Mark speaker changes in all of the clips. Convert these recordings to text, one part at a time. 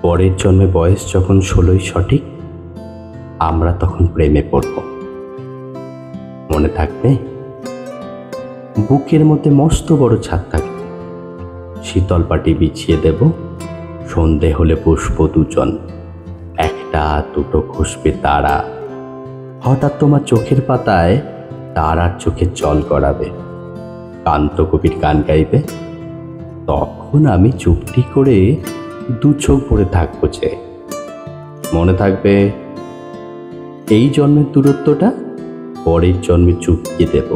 Speaker 1: পরের জন্মে বয়স যখন 16ই সঠিক, আমরা তখন প্রেমে পড়ব। মনে থাকবে? বুকের মধ্যে মস্ত বড় ছাদ থাকবে, শীতল পাটি বিছিয়ে দেব, সন্ধে হলে বসবো দুজন, একটা দুটো খসবে তারা, হঠাৎ তোমার চোখের পাতায় তারার চোখের জল গড়াবে, কান্ত কবির গান গাইবে, তখন আমি চুপটি করে দু চোখ ভরে থাকবো যে। মনে থাকবে? এই জন্মের দূরত্বটা পরের জন্মে চুকিয়ে দেব।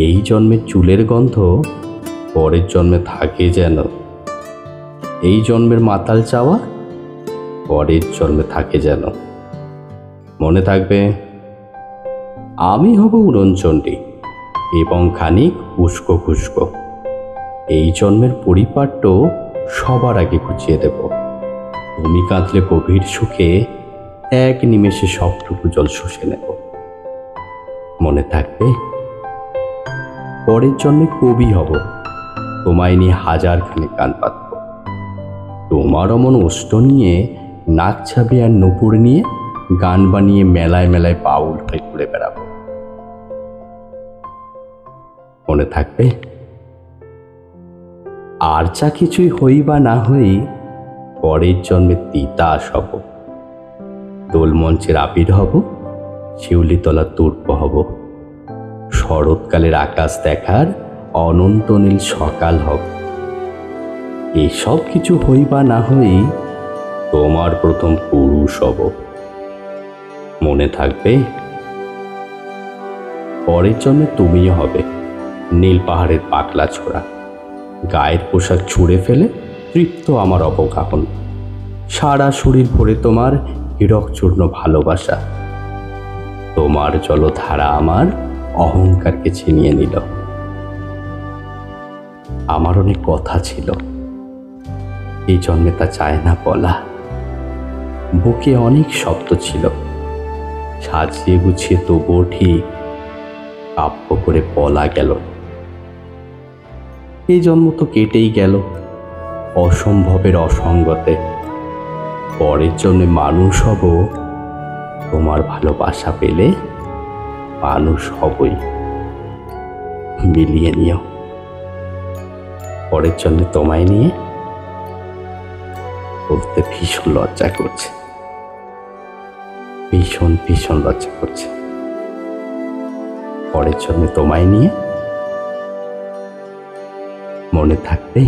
Speaker 1: এই জন্মের চুলের গন্ধ পরের জন্মে থাকে যেন। এই জন্মের মাতাল চাওয়া পরের জন্মে থাকে যেন। মনে থাকবে? আমি হব উড়নচণ্ডী এবং খানিক উস্কো খুস্কো। এই জন্মের পরিপাট্য সবার আগে গুছিয়ে দেব। তুমি কাঁদলে গভীর সুখে এক নিমেষে সবটুকু জল শুষে নেব। মনে থাকবে? পরের জন্মে কবি হব, তোমায় নিয়ে হাজারখানে গান পাতব। তোমার অমন ওষ্ঠ নিয়ে নাক ছাবি আর নূপুর নিয়ে গান বানিয়ে মেলায় মেলায় বাউল হয়ে ঘুরে বেড়াবো। মনে থাকবে? আর যা কিছুই হই বা না হই, পরের জন্মে তিতাস হব, দোলমঞ্চের আবির হব, শিউলিতলা তুর্প হব, শরৎকালের আকাশ দেখার অনন্ত নীল সকাল হব। এসব কিছু হই বা না হই, তোমার প্রথম পুরুষ হব। মনে থাকবে? পরের জন্মে তুমিও হবে নীল পাহাড়ের পাকলা ছোড়া, গায়ের পোশাক ছুঁড়ে ফেলে তৃপ্ত আমার অবগাহন, সারা শরীর ভরে তোমার হীরক চূর্ণ ভালোবাসা। তোমার জলধারা আমার অহংকারকে ছিনিয়ে নিল। আমার অনেক কথা ছিল, এই জন্মে তা চায় না বলা। বুকে অনেক শব্দ ছিল, সাজিয়ে গুছিয়ে তবুও ঠিক কাব্য করে বলা গেল। এই জন্ম তো কেটেই গেল অসম্ভবের অসঙ্গতে। পরের জন্মে মানুষ হব, তোমার ভালোবাসা পেলে মানুষ হবই। মিলিয়ে নিও। পরের জন্মে তোমায় নিয়ে বলতে ভীষণ লজ্জা করছে, ভীষণ ভীষণ লজ্জা করছে। পরের জন্মে তোমায় নিয়ে। মনে থাকবে?